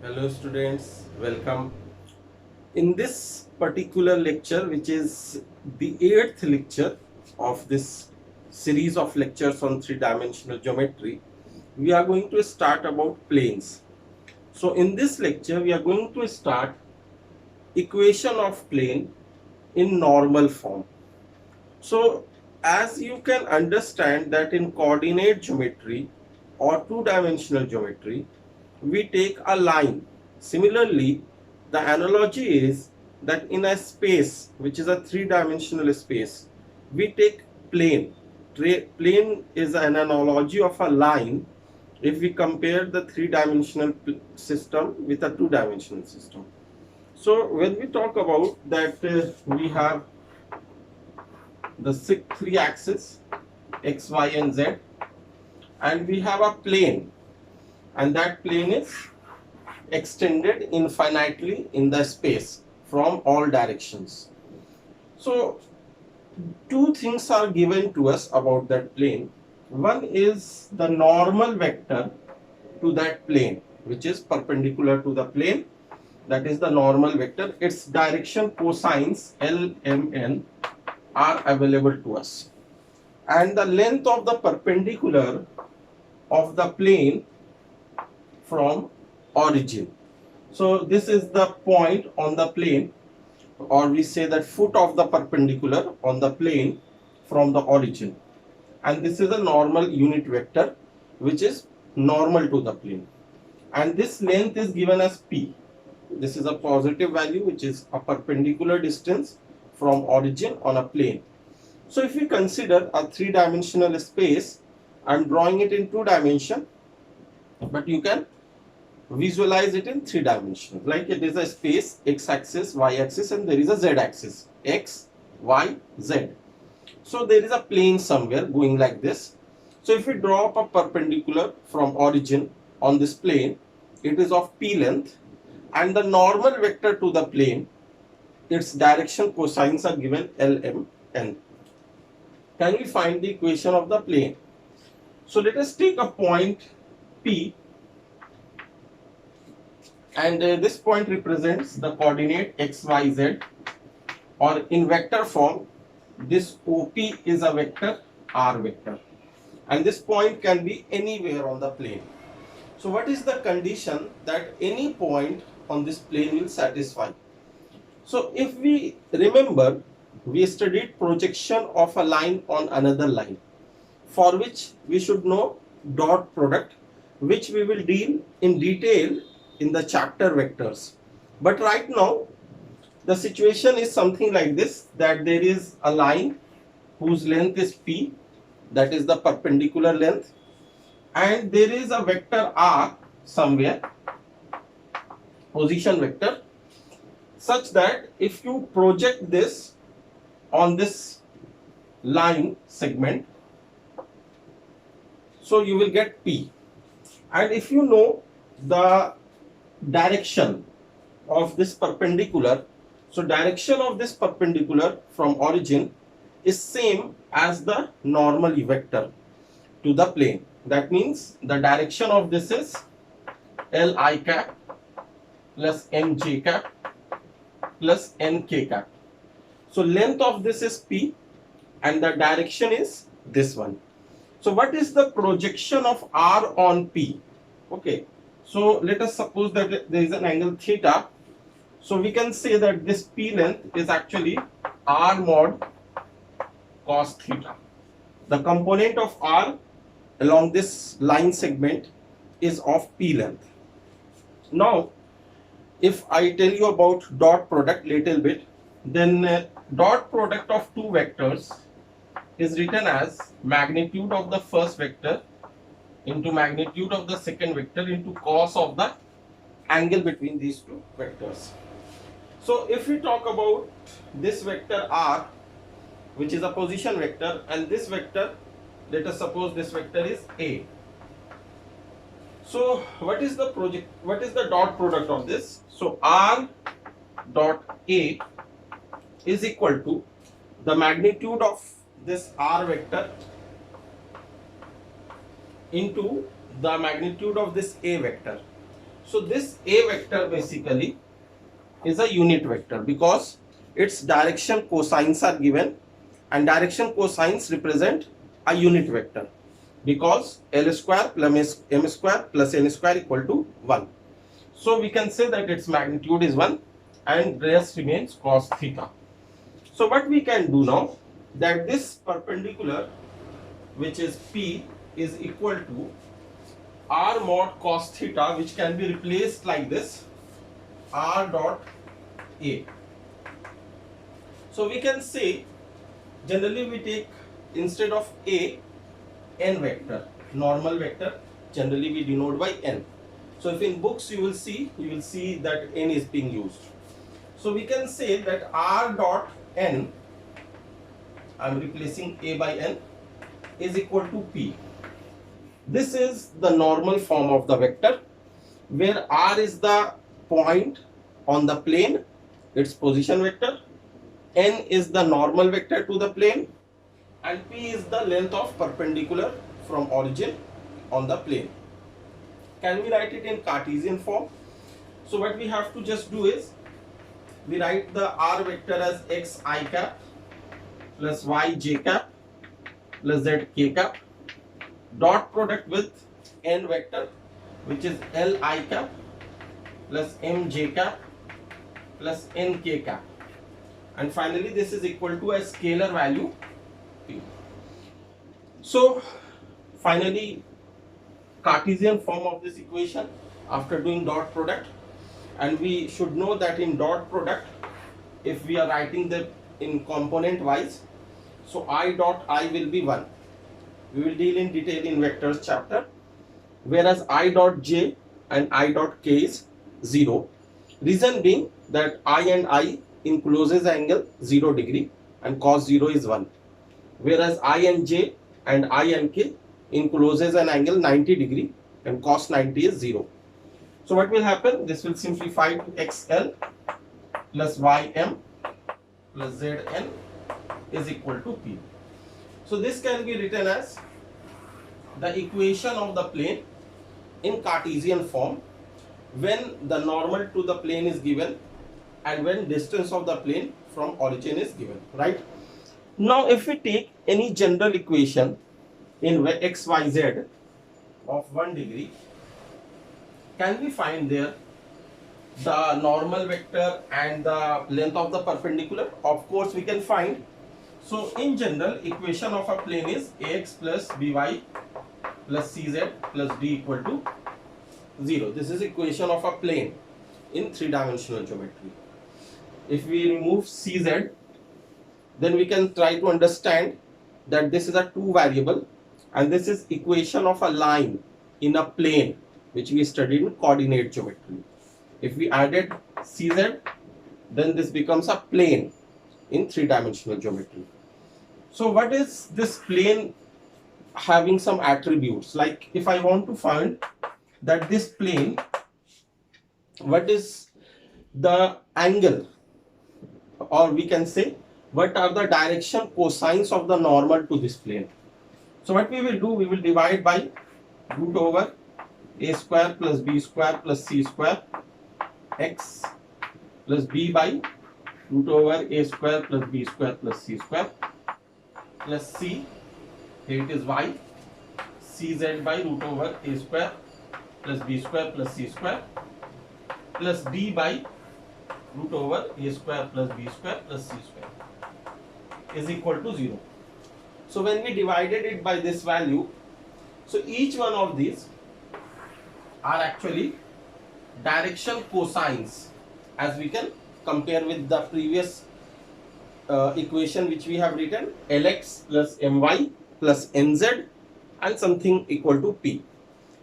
Hello students, welcome. In this particular lecture, which is the 8th lecture of this series of lectures on three-dimensional geometry, we are going to start about planes. So in this lecture, we are going to start equation of plane in normal form. So as you can understand that in coordinate geometry or two-dimensional geometry, we take a line. Similarly, the analogy is that in a space which is a three-dimensional space, we take plane. Plane is an analogy of a line if we compare the three-dimensional system with a two-dimensional system. So when we talk about that, we have the three axes x, y, and z, and we have a plane, and that plane is extended infinitely in the space from all directions. So two things are given to us about that plane. One is the normal vector to that plane, which is perpendicular to the plane. That is the normal vector. Its direction cosines L, M, N are available to us. And the length of the perpendicular of the plane from origin. So this is the point on the plane, or we say that foot of the perpendicular on the plane from the origin. And this is a normal unit vector which is normal to the plane. And this length is given as P. This is a positive value which is a perpendicular distance from origin on a plane. So if we consider a three-dimensional space, I'm drawing it in two dimension, but you can visualize it in three dimensions. Like it is a space, x-axis, y-axis, and there is a z-axis, x, y, z. So there is a plane somewhere going like this. So if we draw up a perpendicular from origin on this plane, it is of p length, and the normal vector to the plane, its direction cosines are given L, M, N. Can we find the equation of the plane? So let us take a point P, and this point represents the coordinate x, y, z, or in vector form, this OP is a vector R vector, and this point can be anywhere on the plane. So what is the condition that any point on this plane will satisfy? So if we remember, we studied projection of a line on another line, for which we should know dot product, which we will deal in detail in the chapter vectors. But right now the situation is something like this, that there is a line whose length is P, that is the perpendicular length, and there is a vector R somewhere, position vector, such that if you project this on this line segment, so you will get P. And if you know the direction of this perpendicular, so direction of this perpendicular from origin is same as the normal vector to the plane. That means the direction of this is Li cap plus Mj cap plus Nk cap. So length of this is P and the direction is this one. So what is the projection of R on P? Okay, so let us suppose that there is an angle theta. So we can say that this P length is actually R mod cos theta. The component of R along this line segment is of P length. Now, if I tell you about dot product little bit, then dot product of two vectors is written as magnitude of the first vector into magnitude of the second vector into cos of the angle between these two vectors. So if we talk about this vector R, which is a position vector, and this vector, let us suppose this vector is A. So what is the dot product of this? So R dot A is equal to the magnitude of this R vector into the magnitude of this A vector. So this A vector basically is a unit vector because its direction cosines are given, and direction cosines represent a unit vector because L square plus M square plus N square equal to 1. So we can say that its magnitude is 1 and rest remains cos theta. So what we can do now, that this perpendicular, which is P, is equal to R mod cos theta, which can be replaced like this, R dot A. So we can say, generally we take, instead of A, N vector, normal vector, generally we denote by N. So if in books you will see that N is being used. So we can say that R dot N, I am replacing A by N, is equal to P. This is the normal form of the vector, where R is the point on the plane, its position vector, N is the normal vector to the plane, and P is the length of perpendicular from origin on the plane. Can we write it in Cartesian form? So what we have to just do is, we write the R vector as x I cap plus y j cap plus z k cap, dot product with N vector, which is L I cap plus M j cap plus N k cap, and finally this is equal to a scalar value P. So finally, Cartesian form of this equation after doing dot product, and we should know that in dot product, if we are writing them in component wise, so I dot I will be 1. We will deal in detail in vectors chapter, whereas I dot j and I dot k is 0. Reason being that I and I in closest angle 0 degree and cos 0 is 1, whereas I and j and I and k in closest an angle 90 degree and cos 90 is 0. So what will happen? This will simplify to xl plus ym plus zn is equal to p. So this can be written as the equation of the plane in Cartesian form when the normal to the plane is given and when distance of the plane from origin is given, right? Now if we take any general equation in xyz of 1 degree, can we find there the normal vector and the length of the perpendicular? Of course we can find. So in general, equation of a plane is ax plus by plus cz plus d equal to 0. This is equation of a plane in 3-dimensional geometry. If we remove cz, then we can try to understand that this is a 2 variable and this is equation of a line in a plane, which we studied in coordinate geometry. If we added cz, then this becomes a plane in 3-dimensional geometry. So what is this plane having some attributes? Like if I want to find that this plane, what is the angle, or we can say what are the direction cosines of the normal to this plane? So what we will do, we will divide by root over a square plus b square plus c square x plus b by root over a square plus b square plus c square plus c, here it is y, cz by root over a square plus b square plus c square plus d by root over a square plus b square plus c square is equal to 0. So when we divided it by this value, so each one of these are actually direction cosines, as we can compare with the previous equation which we have written, Lx plus My plus Nz and something equal to P.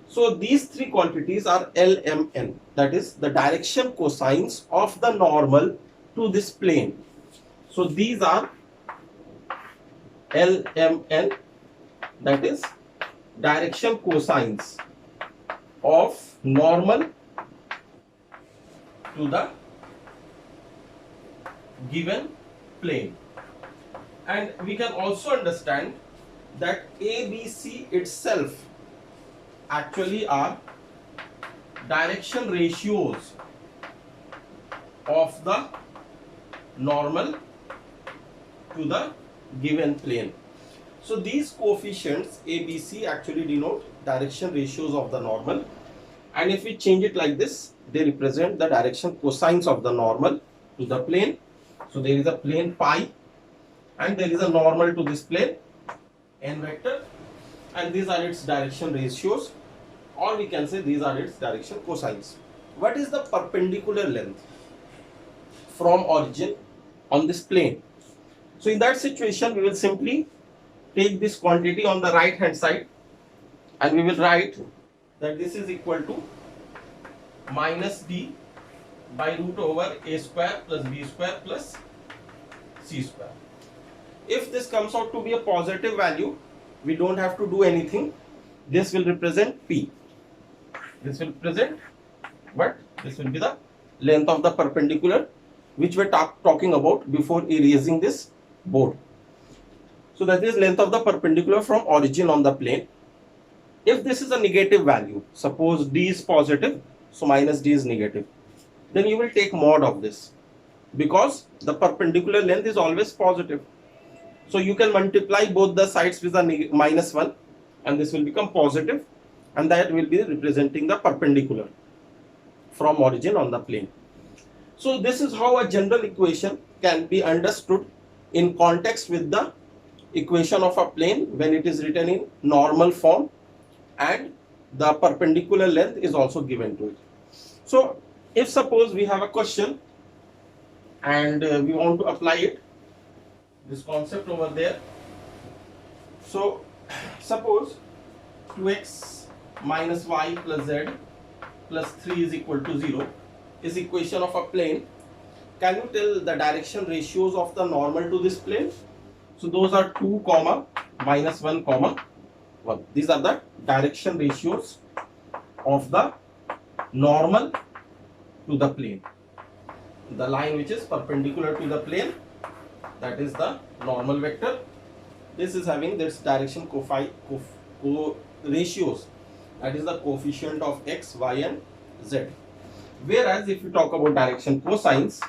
So these three quantities are Lmn, that is the direction cosines of the normal to this plane. So these are Lmn, that is direction cosines of normal to the given plane. And we can also understand that ABC itself actually are direction ratios of the normal to the given plane. So these coefficients A, B, C actually denote direction ratios of the normal, and if we change it like this, they represent the direction cosines of the normal to the plane. So there is a plane pi and there is a normal to this plane n vector, and these are its direction ratios, or we can say these are its direction cosines. What is the perpendicular length from origin on this plane? So in that situation, we will simply take this quantity on the right hand side and we will write that this is equal to minus d by root over a square plus b square plus c square. If this comes out to be a positive value, we don't have to do anything. This will represent p. This will represent what? This will be the length of the perpendicular which we are talking about before erasing this board. So that is length of the perpendicular from origin on the plane. If this is a negative value, suppose d is positive, so minus d is negative, then you will take mod of this, because the perpendicular length is always positive. So you can multiply both the sides with a minus 1 and this will become positive, and that will be representing the perpendicular from origin on the plane. So this is how a general equation can be understood in context with the equation of a plane when it is written in normal form and the perpendicular length is also given to it. So if suppose we have a question and we want to apply it, this concept over there. So suppose 2x minus y plus z plus 3 is equal to 0 is equation of a plane. Can you tell the direction ratios of the normal to this plane? So those are 2 comma minus 1 comma 1. These are the direction ratios of the normal to the plane. The line which is perpendicular to the plane, that is the normal vector. This is having this direction ratios, that is the coefficient of x, y and z. Whereas if you talk about direction cosines,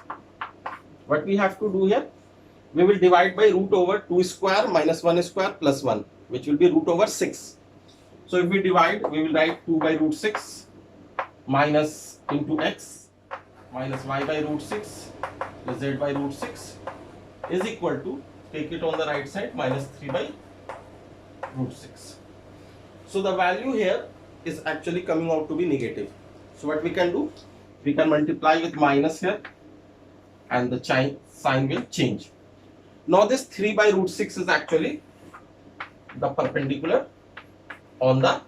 what we have to do here, we will divide by root over 2 square minus 1 square plus 1, which will be root over 6. So if we divide, we will write 2 by root 6 minus into x minus y by root 6 plus z by root 6 is equal to, take it on the right side, minus 3 by root 6. So the value here is actually coming out to be negative. So what we can do, we can multiply with minus here and the sign will change. Now this 3 by root 6 is actually the perpendicular on the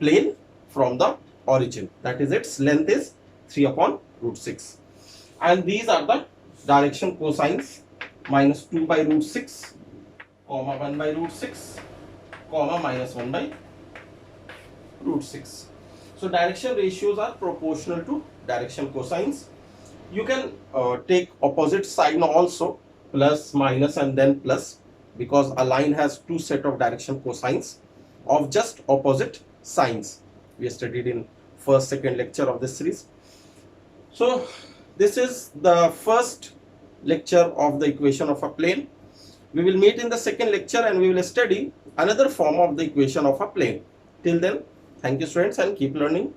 plane from the origin. That is, its length is 3 upon root 6. And these are the direction cosines, minus 2 by root 6, comma 1 by root 6, comma minus 1 by root 6. So direction ratios are proportional to direction cosines. You can take opposite sign also, plus, minus and then plus, because a line has two set of direction cosines of just opposite signs. We studied in first, second lecture of this series. So this is the first lecture of the equation of a plane. We will meet in the second lecture and we will study another form of the equation of a plane. Till then, thank you students and keep learning.